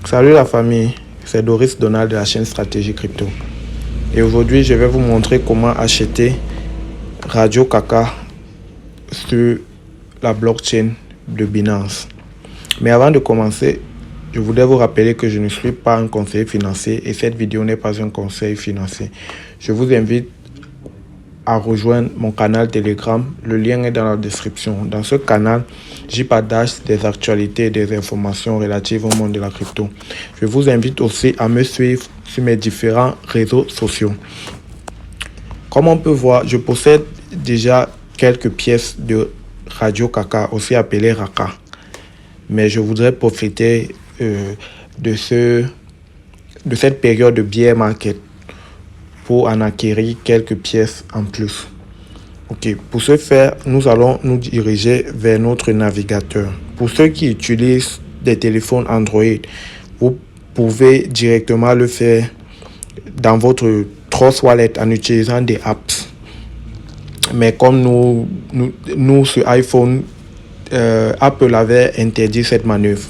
Salut la famille, c'est Doris Donald de la chaîne Stratégie Crypto. Et aujourd'hui, je vais vous montrer comment acheter Radio Kaka sur la blockchain de Binance. Mais avant de commencer, je voudrais vous rappeler que je ne suis pas un conseiller financier et cette vidéo n'est pas un conseil financier. Je vous invite à rejoindre mon canal Telegram. Le lien est dans la description. Dans ce canal, j'y partage des actualités et des informations relatives au monde de la crypto. Je vous invite aussi à me suivre sur mes différents réseaux sociaux. Comme on peut voir, je possède déjà quelques pièces de Radio Kaka, aussi appelées Raka. Mais je voudrais profiter de cette période de bear market pour en acquérir quelques pièces en plus. Ok, pour ce faire, nous allons nous diriger vers notre navigateur. Pour ceux qui utilisent des téléphones Android, vous pouvez directement le faire dans votre Trust Wallet en utilisant des apps. Mais comme nous sur iPhone, Apple avait interdit cette manœuvre.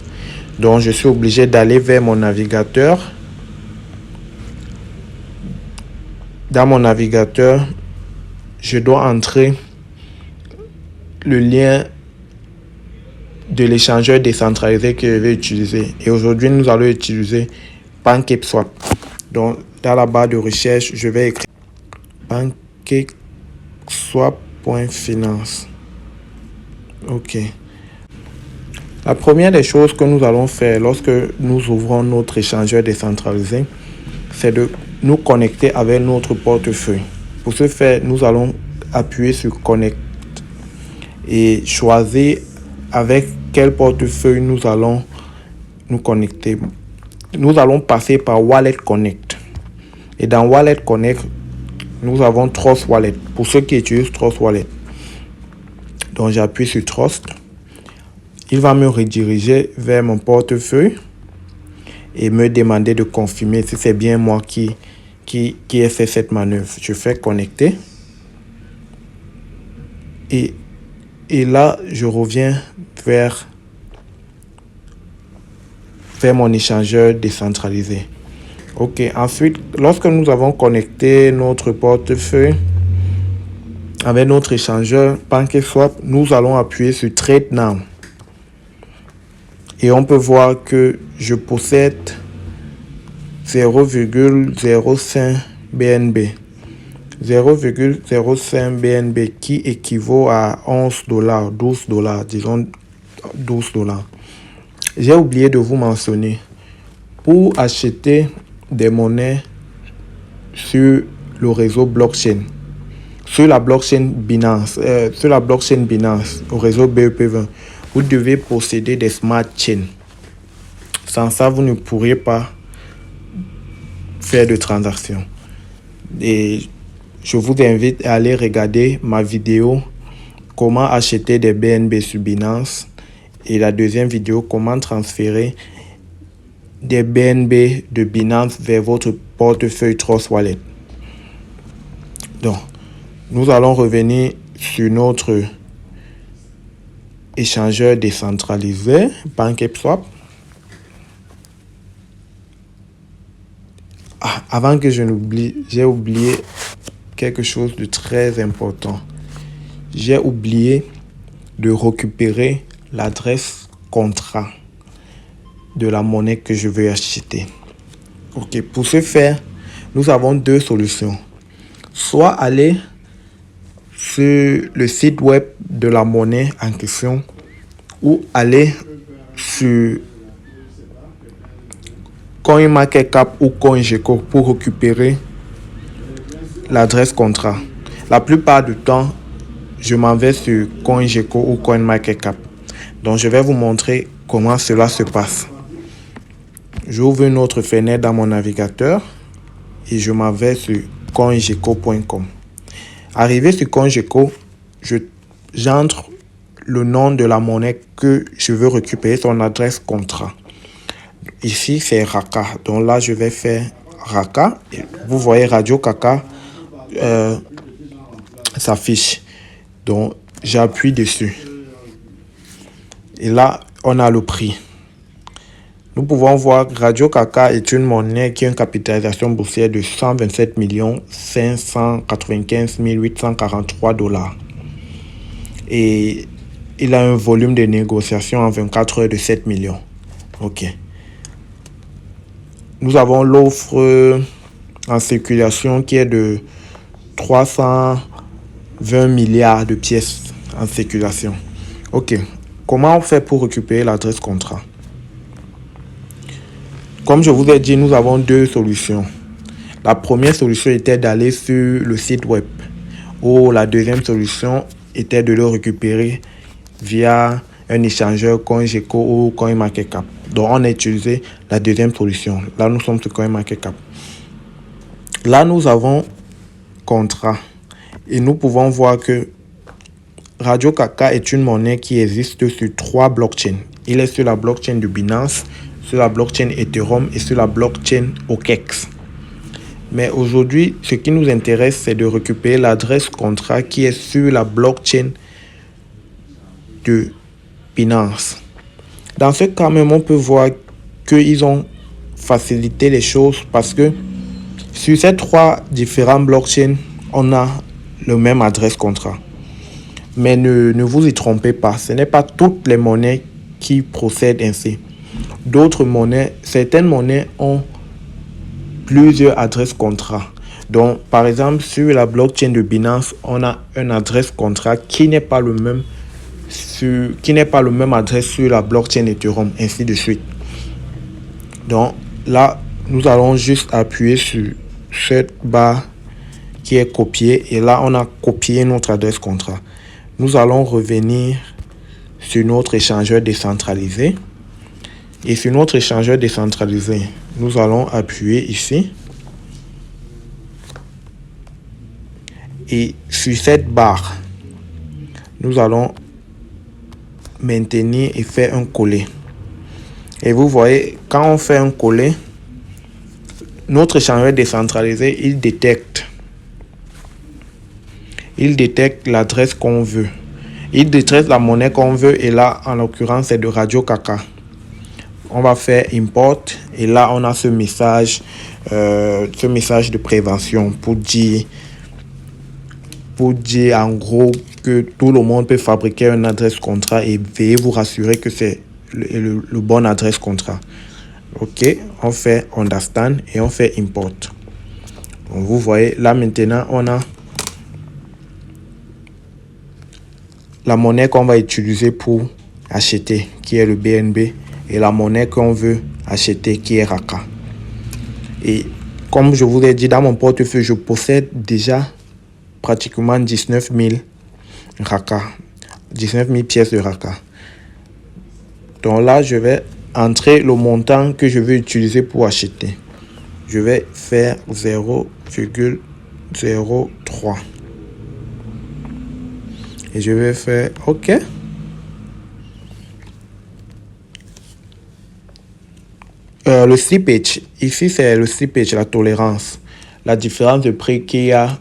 Donc je suis obligé d'aller vers mon navigateur. Dans mon navigateur, je dois entrer le lien de l'échangeur décentralisé que je vais utiliser. Et aujourd'hui, nous allons utiliser PancakeSwap. Donc, dans la barre de recherche, je vais écrire pancakeswap.finance. OK. La première des choses que nous allons faire lorsque nous ouvrons notre échangeur décentralisé, c'est de nous connecter avec notre portefeuille. Pour ce faire, nous allons appuyer sur Connect et choisir avec quel portefeuille nous allons nous connecter. Nous allons passer par Wallet Connect. Et dans Wallet Connect, nous avons Trust Wallet. Pour ceux qui utilisent Trust Wallet. Donc j'appuie sur Trust. Il va me rediriger vers mon portefeuille et me demander de confirmer si c'est bien moi qui ai fait cette manœuvre. Je fais connecter. Et là, je reviens vers mon échangeur décentralisé. OK. Ensuite, lorsque nous avons connecté notre portefeuille avec notre échangeur PancakeSwap, nous allons appuyer sur Trade Now. Et on peut voir que je possède 0,05 BNB. 0,05 BNB qui équivaut à 11 $, 12 $, disons 12 $. J'ai oublié de vous mentionner, pour acheter des monnaies sur le réseau blockchain, sur la blockchain Binance, au réseau BEP20, vous devez posséder des smart chains. Sans ça, vous ne pourriez pas faire de transactions. Et je vous invite à aller regarder ma vidéo comment acheter des BNB sur Binance et la deuxième vidéo comment transférer des BNB de Binance vers votre portefeuille Trust Wallet. Donc, nous allons revenir sur notre échangeur décentralisé PancakeSwap. Avant que je n'oublie, j'ai oublié quelque chose de très important. J'ai oublié de récupérer l'adresse contrat de la monnaie que je veux acheter. OK. Pour ce faire, nous avons deux solutions. Soit aller sur le site web de la monnaie en question ou aller sur CoinMarketCap ou CoinGecko pour récupérer l'adresse contrat. La plupart du temps, je m'en vais sur CoinGecko ou CoinMarketCap. Donc, je vais vous montrer comment cela se passe. J'ouvre une autre fenêtre dans mon navigateur et je m'en vais sur coingecko.com. Arrivé sur CoinGecko, j'entre le nom de la monnaie que je veux récupérer, son adresse contrat. Ici, c'est Raka. Donc là, je vais faire Raka. Et vous voyez Radio Kaka s'affiche. Donc, j'appuie dessus. Et là, on a le prix. Nous pouvons voir que Radio Kaka est une monnaie qui a une capitalisation boursière de 127 595 843 dollars. Et il a un volume de négociation en 24 heures de 7 millions. Ok. Nous avons l'offre en circulation qui est de 320 milliards de pièces en circulation. Ok. Comment on fait pour récupérer l'adresse contrat? Comme je vous ai dit, nous avons deux solutions. La première solution était d'aller sur le site web, ou la deuxième solution était de le récupérer via un échangeur CoinGecko ou CoinMarketCap. Donc on a utilisé la deuxième solution. Là nous sommes sur CoinMarketCap. Là nous avons contrat et nous pouvons voir que Radio Kaka est une monnaie qui existe sur 3 blockchains. Il est sur la blockchain de Binance, sur la blockchain Ethereum et sur la blockchain OKEx. Mais aujourd'hui, ce qui nous intéresse, c'est de récupérer l'adresse contrat qui est sur la blockchain de Binance. Dans ce cas même, on peut voir qu'ils ont facilité les choses parce que sur ces 3 différents blockchains, on a le même adresse contrat. Mais ne vous y trompez pas, ce n'est pas toutes les monnaies qui procèdent ainsi. D'autres monnaies, certaines monnaies ont plusieurs adresses contrat. Donc, par exemple, sur la blockchain de Binance, on a une adresse contrat qui n'est pas le même adresse sur la blockchain Ethereum, ainsi de suite. Donc, là, nous allons juste appuyer sur cette barre qui est copiée et là, on a copié notre adresse contrat. Nous allons revenir sur notre échangeur décentralisé. Et sur notre échangeur décentralisé, nous allons appuyer ici. Et sur cette barre, nous allons maintenir et faire un coller. Et vous voyez, quand on fait un coller, notre échangeur décentralisé, il détecte l'adresse qu'on veut. Il détecte la monnaie qu'on veut et là, en l'occurrence, c'est de Radio Kaka. On va faire import et là on a ce message de prévention pour dire en gros que tout le monde peut fabriquer une adresse contrat et veuillez vous rassurer que c'est le bon adresse contrat. Ok, on fait understand et on fait import. Donc vous voyez là maintenant on a la monnaie qu'on va utiliser pour acheter qui est le BNB et la monnaie qu'on veut acheter qui est Raka. Et comme je vous l'ai dit, dans mon portefeuille, je possède déjà pratiquement 19 000 Raka, 19 000 pièces de Raka. Donc là, je vais entrer le montant que je veux utiliser pour acheter. Je vais faire 0,03 et je vais faire OK. Le slippage, ici c'est le slippage, la tolérance, la différence de prix qu'il y a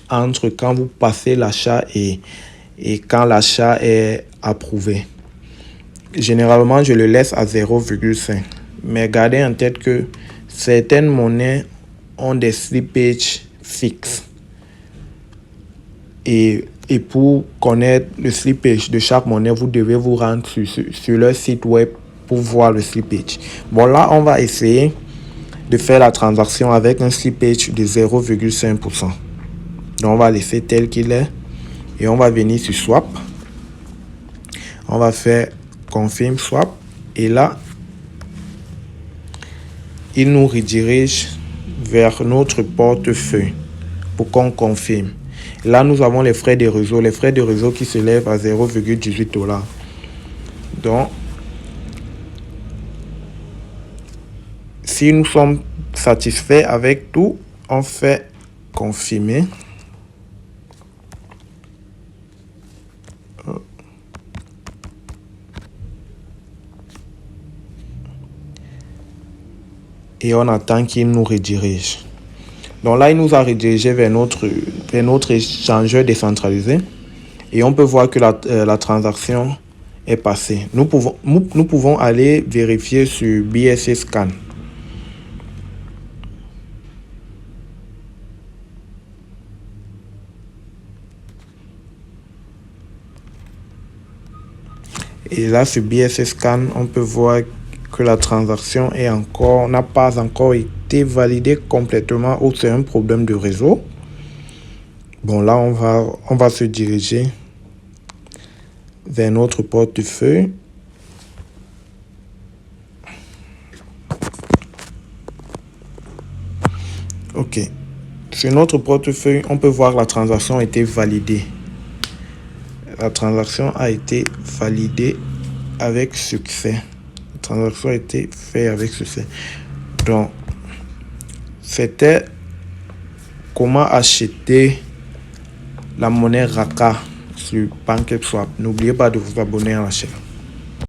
entre quand vous passez l'achat et quand l'achat est approuvé. Généralement, je le laisse à 0,5. Mais gardez en tête que certaines monnaies ont des slippages fixes. Et pour connaître le slippage de chaque monnaie, vous devez vous rendre sur leur site web pour voir le slippage. Bon, là, on va essayer de faire la transaction avec un slippage de 0,5%. Donc, on va laisser tel qu'il est et on va venir sur Swap. On va faire Confirm Swap et là, il nous redirige vers notre portefeuille pour qu'on confirme. Là, nous avons les frais de réseau qui se lèvent à 0,18 $. Donc, si nous sommes satisfaits avec tout, on fait confirmer. Et on attend qu'il nous redirige. Donc là, il nous a redirigé vers notre échangeur décentralisé. Et on peut voir que la transaction est passé. Nous pouvons aller vérifier sur BSC Scan. Et là, sur BSC Scan, on peut voir que la transaction n'a pas encore été validée complètement ou c'est un problème de réseau. Bon, là, on va se diriger vers notre portefeuille. OK. Sur notre portefeuille, on peut voir la transaction a été validée. La transaction a été validée avec succès. La transaction a été faite avec succès. Donc, c'était comment acheter la monnaie Raka sur PancakeSwap. N'oubliez pas de vous abonner à la chaîne.